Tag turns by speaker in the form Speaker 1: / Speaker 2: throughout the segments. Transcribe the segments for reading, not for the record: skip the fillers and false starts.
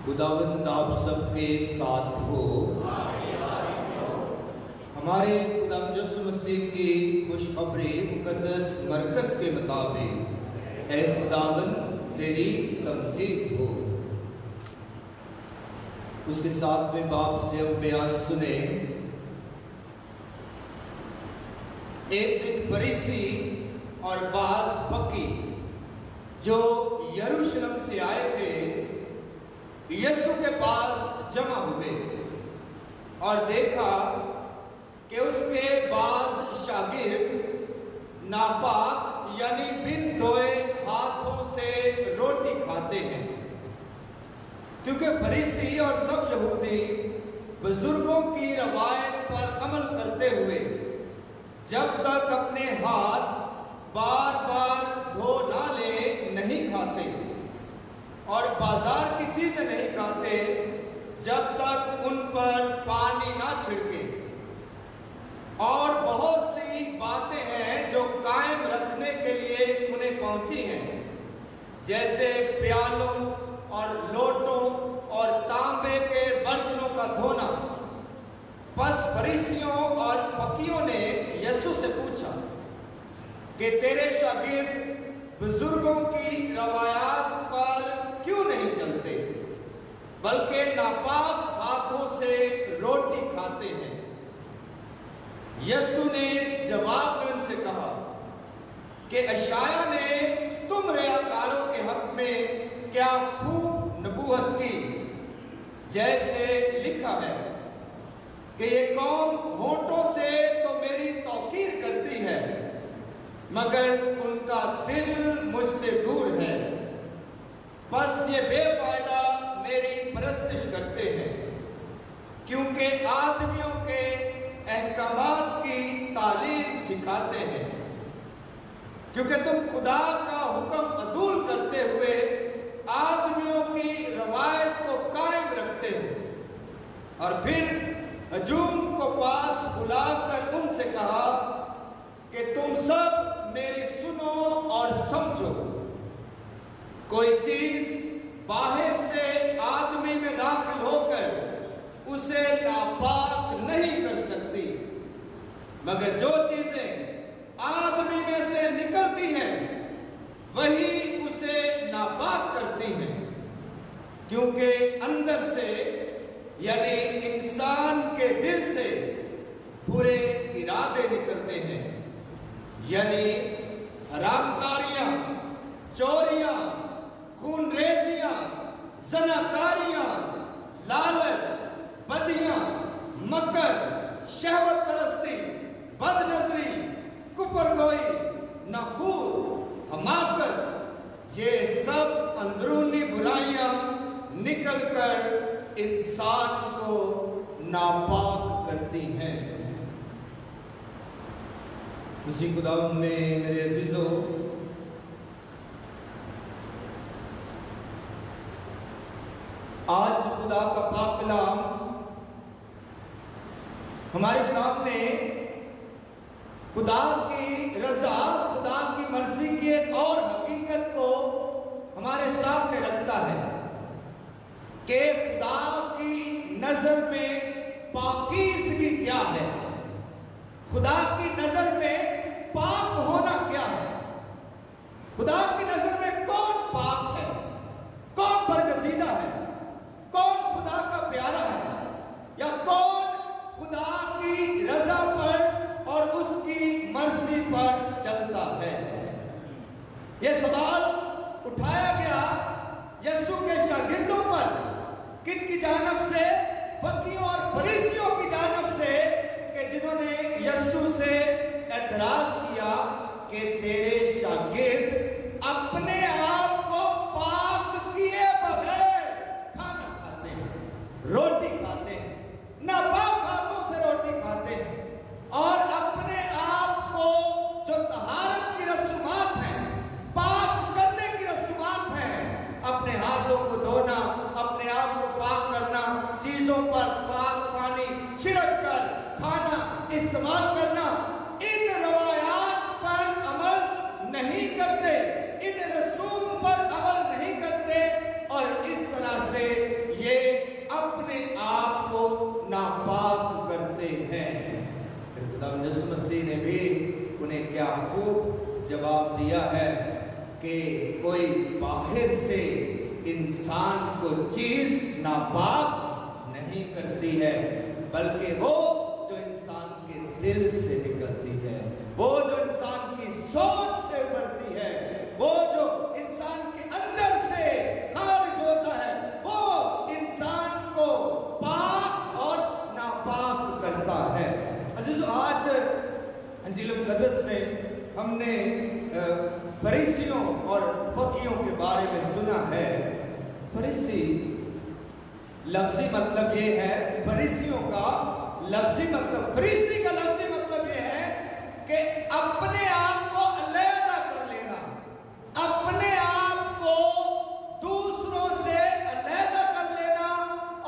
Speaker 1: خداوند آپ سب کے ساتھ ہو۔ ہمارے خدا یسوع مسیح کی خوشخبری مقدس مرکز کے مطابق اے خداوند تیری تمجید ہو۔ اس کے ساتھ میں باپ سے اب بیان سنیں۔ ایک دن فریسی اور بعض فقیہ جو یروشلم سے آئے تھے یسوع کے پاس جمع ہوئے اور دیکھا کہ اس کے بعض شاگرد ناپاک یعنی بن دھوئے ہاتھوں سے روٹی کھاتے ہیں، کیونکہ فریسی اور سب یہودی بزرگوں کی روایت پر عمل کرتے ہوئے جب تک اپنے ہاتھ بار بار دھو نہ لے نہیں کھاتے اور بازار کی چیزیں نہیں کھاتے جب تک ان پر پانی نہ چھڑکے۔ اور بہت سی باتیں ہیں جو قائم رکھنے کے لیے انہیں پہنچی ہیں، جیسے پیالوں اور لوٹوں اور تانبے کے برتنوں کا دھونا۔ پس فریسیوں اور فقیہوں نے یسوع سے پوچھا کہ تیرے شاگرد بزرگوں کی روایات پر کیوں نہیں چلتے بلکہ ناپاک ہاتھوں سے روٹی کھاتے ہیں؟ یسوع نے جواب میں ان سے کہا کہ اشعیا نے تم ریاکاروں کے حق میں کیا خوب نبوت کی، جیسے لکھا ہے کہ یہ قوم ہونٹوں سے تو میری توقیر کرتی ہے مگر ان کا دل مجھ سے دور ہے، بس یہ بے فائدہ میری پرستش کرتے ہیں، کیونکہ آدمیوں کے احکامات کی تعلیم سکھاتے ہیں، کیونکہ تم خدا کا حکم عدول کرتے ہوئے آدمیوں کی روایت کو قائم رکھتے ہو۔ اور پھر ہجوم کو پاس بلا کر ان سے کہا کہ تم سب میری سنو اور سمجھو، کوئی چیز باہر سے آدمی میں داخل ہو کر اسے ناپاک نہیں کر سکتی، مگر جو چیزیں آدمی میں سے نکلتی ہیں وہی اسے ناپاک کرتی ہیں، کیونکہ اندر سے یعنی انسان کے دل سے برے ارادے نکلتے ہیں، یعنی حرام کاریاں، چوریاں، خون ریزیاں، زناکاریاں، لالچ، بدیاں، مکر، شہوت پرستی، بد نظری، کفر گوئی، نخوت، حماقت، یہ سب اندرونی برائیاں نکل کر انسان کو ناپاک کرتی ہیں۔ اسی خداوند میں میرے عزیزو، آج خدا کا پاک کلام ہمارے سامنے خدا کی رضا، خدا کی مرضی کی ایک اور حقیقت کو ہمارے سامنے رکھتا ہے کہ خدا کی نظر میں پاکیزگی کیا ہے، خدا کی نظر میں پاک ہونا کیا ہے، خدا کی نظر میں کون پاک ہے، کون برگزیدہ ہے، کون خدا کا پیارا ہے، یا کون خدا کی رضا پر اور اس کی مرضی پر چلتا ہے۔ یہ سوال اٹھایا گیا یسوع کے شاگردوں پر، کن کی جانب سے؟ فقیہوں اور فریسیوں کی جانب سے، کہ جنہوں نے یسوع سے اعتراض کیا کہ تیرے شاگرد اپنے آپ کو پاک کیے بغیر کھانا کھاتے ہیں، روٹی کھاتے ہیں، ناپاک ہاتھوں سے روٹی کھاتے ہیں، اور اپنے آپ کو جو طہارت کی رسومات ہیں، پاک کرنے کی رسومات ہیں، اپنے ہاتھوں کو دھونا، اپنے آپ کو پاک کرنا، چیزوں پر پاک پانی چھڑک کر کھانا استعمال کرنا، ان روایات پر عمل यीशु मसीह ने भी उन्हें क्या खूब जवाब दिया है कि कोई बाहर से इंसान को चीज नापाक नहीं करती है, बल्कि वो जो इंसान के दिल से निकलती है, वो जो इंसान की सोच से उभरती है, वो जो इंसान के अंदर से खारिज होता है, वो इंसान को पाक और नापाक करता है। अजीजों, आज इंजील मुक़द्दस में हमने फरीसियों और फकीहों के बारे में सुना है। फरीसी लफ्जी मतलब ये है, फरीसियों का लफ्जी मतलब, फरीसी का लफ्जी मतलब ये है कि अपने आप को अलग कर लेना, अपने आप को दूसरों से अलग कर लेना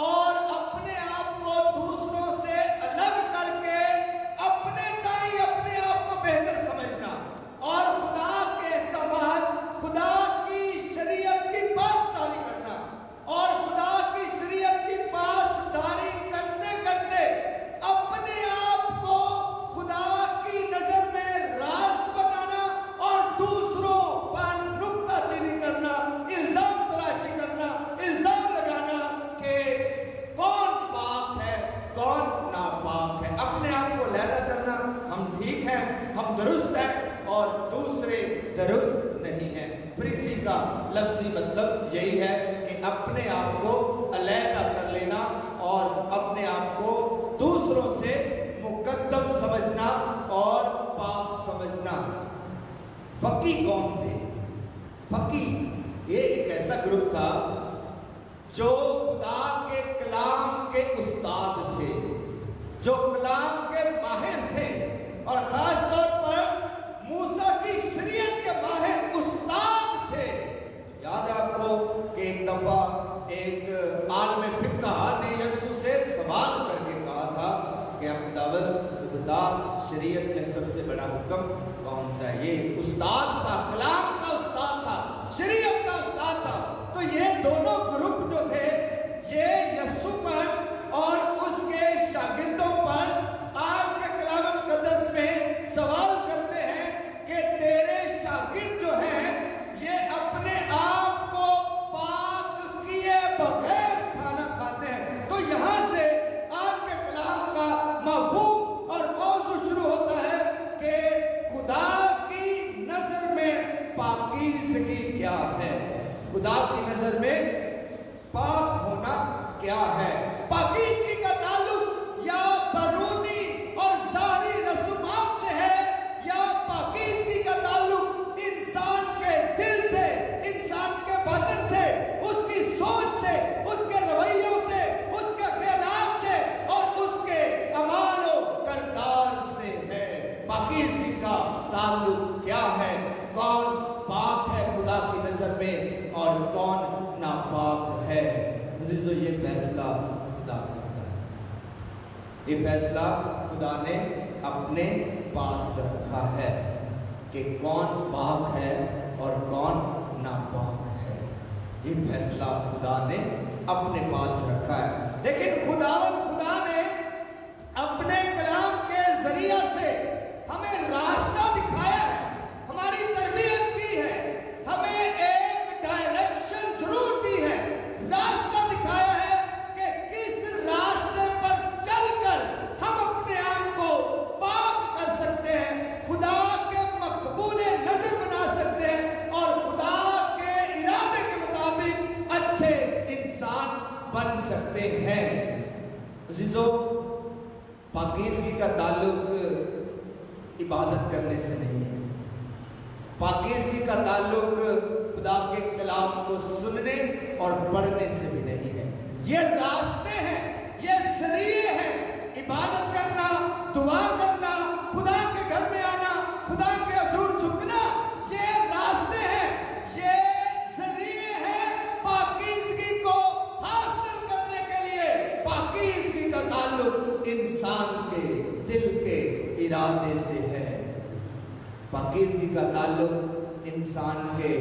Speaker 1: और अपने आप को दूसरों से अलग करके अपने ताई अपने आप को बेहतर समझना और खुदा के एहकामात, खुदा की शरीयत की पासदारी करना और खुदा की शरीयत की पासदारी करते करते अपने आप को खुदा की नजर में रास्त बनाना और दूसरों पर नुक्ताचीनी करना, इल्जाम तराशी करना, इल्जाम लगाना कि कौन पाक है कौन नापाक है, अपने आप को लैला करना, हम ठीक हैं, हम दुरुस्त हैं और दूसरे दुरुस्त नहीं हैं। फरीसी का लफ्जी मतलब यही है कि अपने आप को अलहदा कर लेना और अपने आप को दूसरों से मुकद्दम समझना और पाक समझना। फकी कौन थे? फकी ये एक ऐसा ग्रुप था जो खुदा के कलाम के उस्ताद थे, जो कलाम के माहिर थे और खास तौर पर मूसा की शरीयत के माहिर उस्ताद थे। याद है आपको कि एक दफा एक आलिम फिक्का ने यीशु से सवाल करके कहा था कि अब दावत बता, शरीयत में सबसे बड़ा हुक्म कौन सा है? ये उस्ताद था, कलाम का उस्ताद था, शरीयत का उस्ताद था। तो ये दोनों ग्रुप जो थे, ये यीशु पर और उसके शागिर्दों पर आज के कलाम मुक़द्दस में सवाल करते हैं कि तेरे शागिर्द जो हैं ये अपने आप को पाक किए बगैर खाना खाते हैं। तो यहाँ से आज के कलाम का मफहूम और मौज़ू शुरू होता है कि खुदा की नजर में पाकीज़गी क्या है, खुदा की नजर में पाक होना क्या है। पाकीज़गी का ताल्लुक या बरूनी और ज़ाहिरी रसूमात से है या पाकीज़गी का ताल्लुक इंसान के दिल से, इंसान के बातिन से, उसकी सोच से, उसके रवैयों से, उसके ख्यालात से और उसके अमाल और किरदार से है। पाकीज़गी का ताल्लुक क्या है? कौन पाक है खुदा की नजर में और कौन नापाक है? अज़ीज़ों, ये फैसला खुदा करता है, ये फैसला खुदा ने अपने पास रखा है कि कौन पाक है और कौन नापाक है। ये फैसला खुदा ने अपने पास रखा है। लेकिन खुदा ने अपने कलाम के जरिए से हमें रास्ता दिखाया है, हमारी तरबियत की है, हमें एक डायरेक्शन जरूर दी है, रास्ता दिखाया है कि किस रास्ते पर चलकर हम अपने आप को पाक कर सकते हैं, खुदा के मकबूल नजर बना सकते हैं और खुदा के इरादे के मुताबिक अच्छे इंसान बन सकते हैं। अज़ीज़ों, पाकीज़गी का ताल्लुक इबादत करने से नहीं है, पाकीज़गी का ताल्लुक खुदा के कलाम को सुनने और पढ़ने से भी नहीं है। ये रास्ते हैं, ये ज़रिए हैं, इबादत करना, दुआ करना, खुदा के घर में आना, खुदा के हुज़ूर झुकना, ये रास्ते हैं, ये ज़रिए हैं पाकीज़गी को हासिल करने के लिए। पाकीज़गी का ताल्लुक इंसान के दिल के इरादे से है, पाकीज़गी का ताल्लुक इंसान के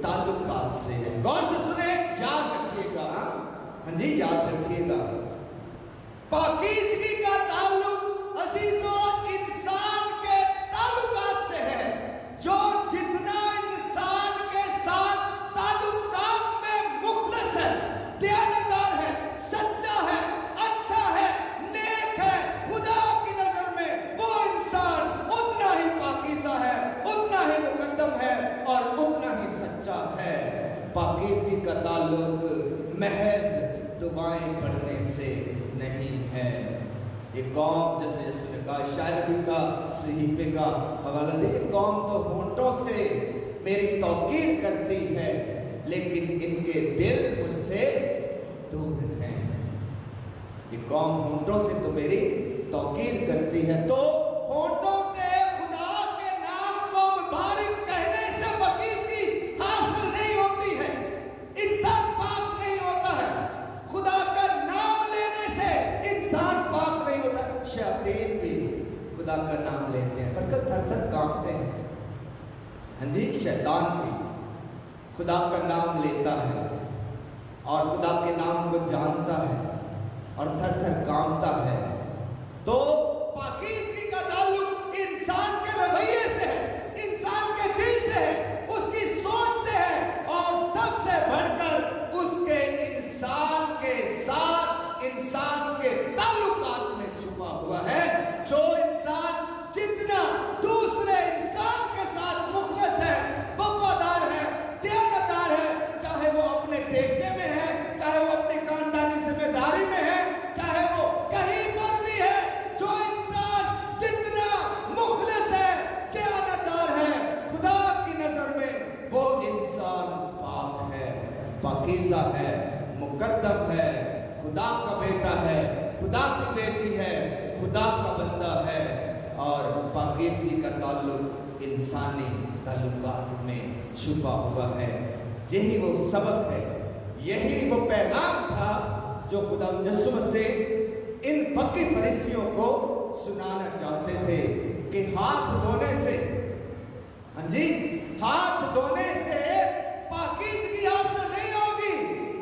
Speaker 1: ताल्लुकात से है। गौर से सुने, याद रखिएगा, हाँ जी याद रखिएगा, पाकीज़गी का ताल्लुक अज़ीज़ों इंसान محض دعائیں پڑھنے سے نہیں ہے۔ یہ قوم، جیسے یسوع نے کہا، شاید نبی کا صحیفے کا حوالہ دے، یہ قوم تو ہونٹوں سے میری توقیر کرتی ہے لیکن ان کے دل مجھ سے دور ہیں۔ یہ قوم ہونٹوں سے تو میری توقیر کرتی ہے، تو ہونٹوں سے خدا کے نام کو مبارک کہنے سے پاکیزگی حاصل نہیں ہوتی ہے، انسان پاک نہیں ہوتا ہے۔ خدا کا نام لینے سے انسان پاک نہیں ہوتا۔ شیاطین بھی خدا کا نام لیتے ہیں پر تھر تھر کانپتے ہیں۔ ہاں جی، شیطان بھی خدا کا نام لیتا ہے اور خدا کے نام کو جانتا ہے اور تھر تھر کانپتا ہے۔ تو پاکیزگی کا تعلق انسان کے رویے سے ہے، انسان کے دل سے ہے، اس کی سوچ سے ہے، اور سب سے بڑھ کر اس کے انسان کے ساتھ، انسان کے تعلقات میں چھپا ہوا ہے۔ جو انسان جتنا دوسرے انسان کے ساتھ مخلص ہے، وفادار ہے، دیانتدار ہے، چاہے وہ اپنے پیشے میں ہے، چاہے وہ اپنی خاندانی ذمہ داری میں ہے، چاہے وہ کہیں پر بھی ہے، جو انسان جتنا مخلص ہے، دیانتدار ہے، خدا کی نظر میں وہ انسان پاک ہے، پاکیزہ ہے، مقدم ہے، خدا کا بیٹا ہے، خدا کی بیٹی ہے، خدا کا بندہ ہے۔ اور پاکیزگی کا تعلق انسانی تعلقات میں چھپا ہوا ہے۔ یہی وہ سبق ہے، یہی وہ پیغام تھا جو خدا یسوع مسیح ان پکی فریسیوں کو سنانا چاہتے تھے کہ ہاتھ دھونے سے، ہاں جی، ہاتھ دھونے سے پاکیزگی حاصل نہیں ہوگی،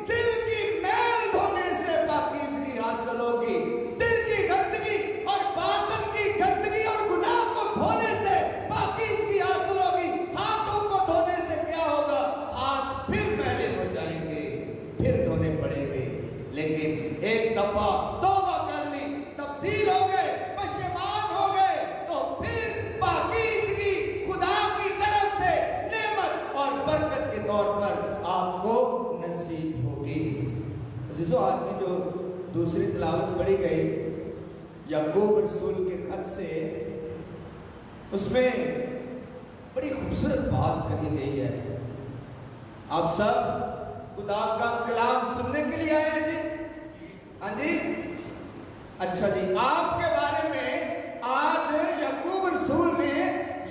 Speaker 1: دل کی میل دھونے سے پاکیزگی حاصل ہوگی۔ دل کی گندگی اور باطن کی گندگی اور گناہ کو دھونے سے پاکیزگی حاصل ہوگی۔ ہاتھوں کو دھونے سے کیا ہوگا؟ ہاتھ پھر میلے ہو جائیں گے، پھر دھونے پڑیں گے۔ لیکن ایک دفعہ توبہ کر لی، تبدیل ہو گئے، پشیمان ہو گئے، تو پھر پاکیزگی خدا کی طرف سے نعمت اور برکت کے طور پر آپ کو نصیب ہوگی۔ عزیزو، آج میں جو دوسری تلاوت پڑھی گئی یعقوب رسول کے خط سے، اس میں بڑی خوبصورت بات کہی گئی ہے۔ آپ سب خدا کا کلام سننے کے لیے آئے ہیں جی؟ ہاں جی، اچھا جی، آپ کے بارے میں آج یعقوب رسول نے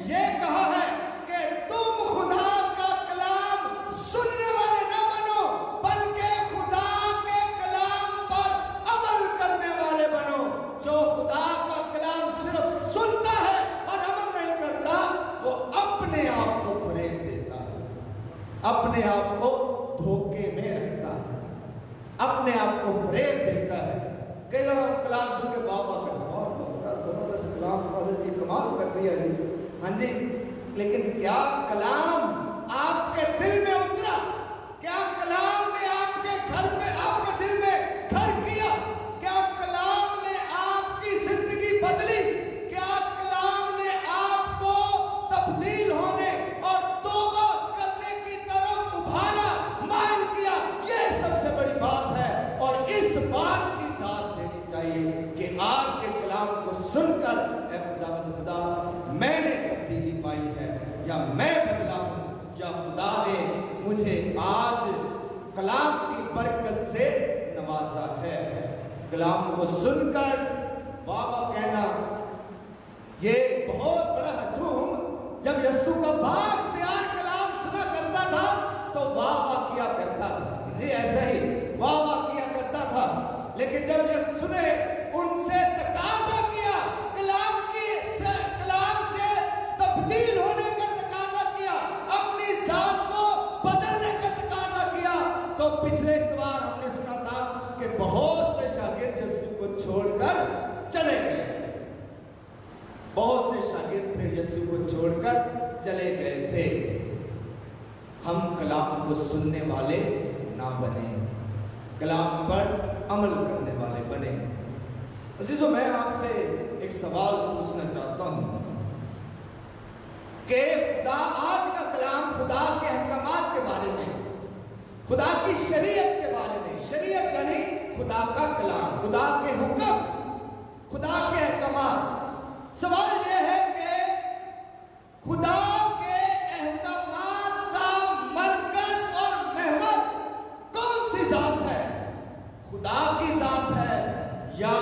Speaker 1: یہ کہا ہے کہ تم خدا کا کلام سننے والے نہ بنو، بلکہ خدا کے کلام پر عمل کرنے والے بنو۔ جو خدا کا کلام صرف سنتا ہے اور عمل نہیں کرتا، وہ اپنے آپ کو فریب دیتا ہے، اپنے آپ کو دھوکے میں رکھتا ہے، اپنے آپ کو فریب دیتا ہے۔ کئی دفعہ کلام سن کے بابا کا بہت بڑا زبردست کلام فادر جی کمال کر دیا جی، ہاں جی، لیکن کیا کلام آپ کے دل میں اترا؟ کیا کلام نے آپ کے گھر میں، آپ کے دل میں گھر کیا؟ کیا کلام نے آپ کی زندگی بدلی؟ کیا کلام نے آپ کو تبدیل ہونے اور توبہ کرنے کی طرف ابھارا، مائل کیا؟ یہ سب سے بڑی بات ہے، اور اس بات کی داد دینی چاہیے کہ آج کے کلام کو سن کر اے خدا میں نے تبدیلی پائی ہے، یا میں بدلا ہوں، یا خدا نے مجھے آج کلام کی برکت سے نوازا ہے۔ کلام کو سن کر بابا کہنا، یہ بہت بڑا ہجوم۔ جب یسوع کا باپ پیار کلام سنا کرتا تھا تو واہ واہ کیا کرتا تھا، یہ ایسا ہی واہ واہ کیا کرتا تھا، لیکن جب یسوع نے ان سے تقاضا کیا، کلام سے تبدیل ہونے کا تقاضا کیا، اپنی ذات کو بدلنے کا تقاضا کیا، تو پچھلے بار ہم نے سنا تھا کہ بہت سے شاگرد یسوع کو چھوڑ کر چلے گئے تھے، بہت سے شاگرد پھر یسوع کو چھوڑ کر چلے گئے تھے۔ ہم کلام کو سننے والے نہ بنے، کلام پر عمل کرنے والے بنے۔ عزیزو، میں آپ سے ایک سوال پوچھنا چاہتا ہوں کہ خدا، آج کا کلام خدا کے احکامات کے بارے میں، خدا کی شریعت کے بارے میں، खुदा का कलाम, खुदा के हुक्म, खुदा के अहकामात। सवाल यह है कि खुदा के अहकामात का मरकज और महवर कौन सी जात है? खुदा की जात है या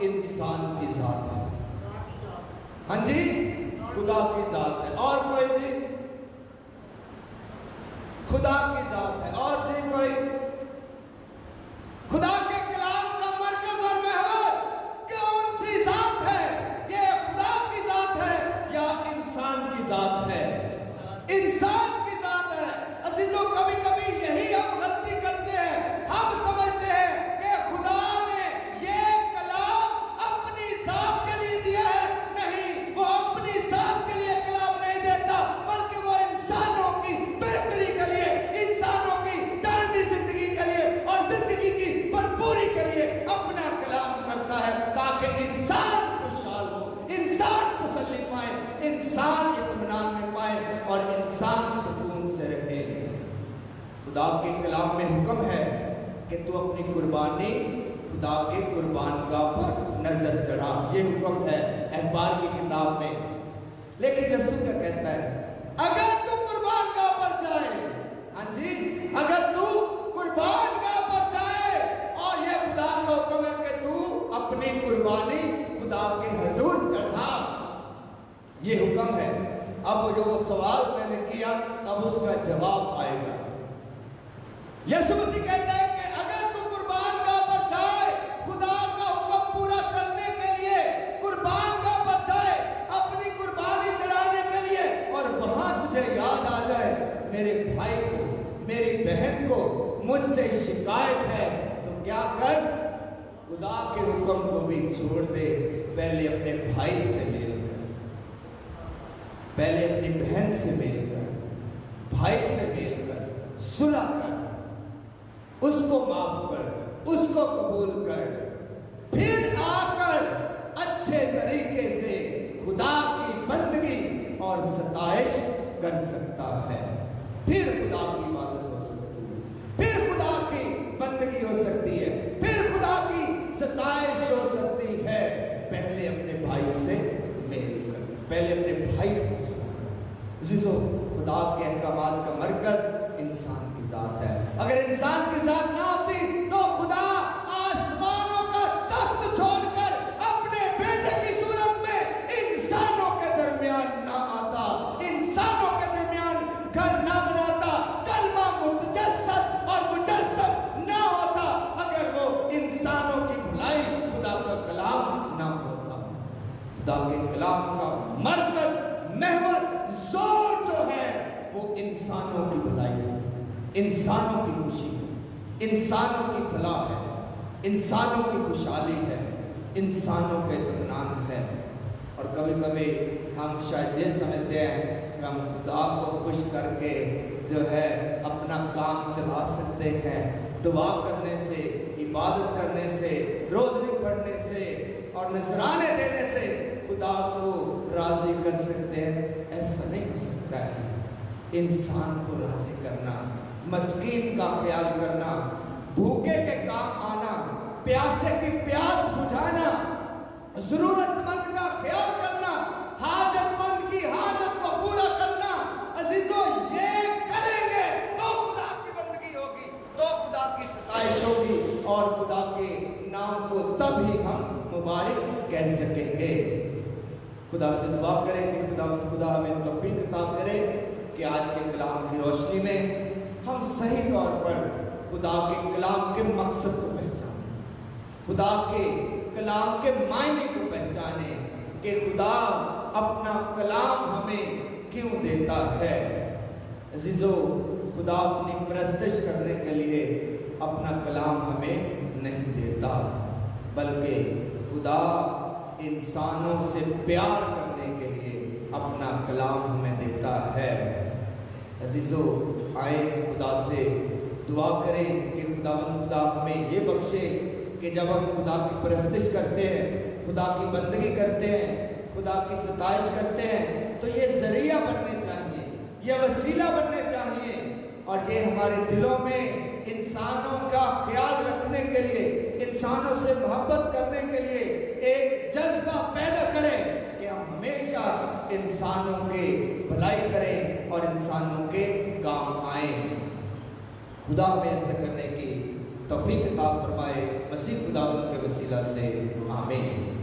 Speaker 1: इंसान की जात है? हाँ जी, खुदा की जात है। और कोई जी? खुदा की जात है। और जी कोई? खुदा के कलाम का मरकज और महवर कौन सी जात है? ये खुदा की जात है या इंसान की जात है? इंसान की जात है। अजीजों, कभी कभी यही हम गलती करते हैं। हम समझते हैं कि खुदा ने ये कलाम अपनी जात के लिए दिया है। नहीं, वो अपनी जात के लिए कलाम नहीं देता, बल्कि वो इंसानों की बेहतरी के लिए, इंसानों की दानी जिंदगी के लिए और जिंदगी की भरपूरी के लिए अपना कलाम करता है, ताकि इंसान खुशहाल हो, इंसान तसल्ली पाए, इंसान इत्मीनान में पाए और इंसान सुकून से रहे। खुदा के कलाम में हुक्म है कि तू अपनी कुर्बानी खुदा के कुर्बानगाह पर नजर चढ़ा। ये हुक्म है अहबार की किताब में। लेकिन यीशु क्या कहता है? अगर तू कुर्बानगाह पर जाए, हाँ जी, अगर तू कुर्बानगाह पर जाए, और ये खुदा का हुक्म है कि तू अपनी कुर्बानी खुदा के हुजूर चढ़ा, ये हुक्म है। अब जो सवाल मैंने किया, अब उसका जवाब आएगा। यीशु मसीह कहता है कि अगर तू कुर्बानगाह पर जाए, खुदा का हुक्म पूरा करने के लिए कुर्बानगाह पर जाए, अपनी कुर्बानी चढ़ाने के लिए, और वहां तुझे याद आ जाए मेरे भाई को, मेरी बहन को मुझसे शिकायत है, तो क्या कर? खुदा के हुक्म को भी छोड़ दे। पहले अपने भाई से मेल कर, पहले अपनी बहन से मेल कर, भाई से मेल कर, सुलह कर, उसको माफ कर, उसको कबूल कर, फिर आकर अच्छे तरीके से खुदा की बंदगी और सताइश कर सकता है। फिर खुदा की इबादत हो सकती है, फिर खुदा की बंदगी हो सकती है, फिर खुदा की सताइश हो सकती है। पहले अपने भाई से मेल कर, पहले अपने भाई से सुना कर। जिसो खुदा के अहकामात का मरकज इंसान की जात है। अगर इंसान की जात ना होती तो खुदा आसमानों का तख्त छोड़कर अपने बेटे की सूरत में इंसानों के दरमियान ना आता, इंसानों के दरमियान घर ना बनाता, कलमा मुतजस्सद और मुजस्सम ना होता, अगर वो इंसानों की भलाई खुदा का कलाम ना होता। खुदा के कलाम का मरकज, महवर, जोर जो है वो इंसानों की भलाई है, इंसानों की खुशी है, इंसानों की फलाह है, इंसानों की खुशहाली है, इंसानों का इत्मीनान है। और कभी कभी हम शायद ये समझते हैं कि हम खुदा को खुश करके जो है अपना काम चला सकते हैं, दुआ करने से, इबादत करने से, रोज़ी पढ़ने से और नजराने देने से खुदा को राजी कर सकते हैं। ऐसा नहीं हो सकता है। इंसान को राजी करना, मस्कीन का ख्याल करना, भूखे के काम आना, प्यासे की प्यास बुझाना, जरूरतमंद का ख्याल करना, हाजतमंद की हाजत को पूरा करना, अजीजों ये करेंगे तो खुदा की बंदगी होगी, तो खुदा की सताइश होगी और खुदा के नाम को तभी हम मुबारक कह सकेंगे। खुदा से दुआ करें कि खुदा हमें तौफीक अता करे कि आज के कलाम की रोशनी में हम सही तौर पर खुदा के कलाम के मकसद को पहचानें, खुदा के कलाम के मायने को पहचाने कि खुदा अपना कलाम हमें क्यों देता है। अजीजों, खुदा अपनी परस्तिश करने के लिए अपना कलाम हमें नहीं देता, बल्कि खुदा इंसानों से प्यार करने के लिए अपना कलाम हमें देता है। अजीजों, आए खुदा से दुआ करें कि खुदा हमें ये बख्शे कि जब हम खुदा की परस्तिश करते हैं, खुदा की बंदगी करते हैं, खुदा की सताइश करते हैं, तो ये जरिया बनने चाहिए, ये वसीला बनने चाहिए اور یہ ہمارے دلوں میں انسانوں کا خیال رکھنے کے لیے، انسانوں سے محبت کرنے کے لیے ایک جذبہ پیدا کرے کہ ہم ہمیشہ انسانوں کے بھلائی کریں اور انسانوں کے کام آئیں۔ خدا ہمیں ایسا کرنے کی توفیق عطا فرمائے، مسیح خدا کے وسیلہ سے آمین۔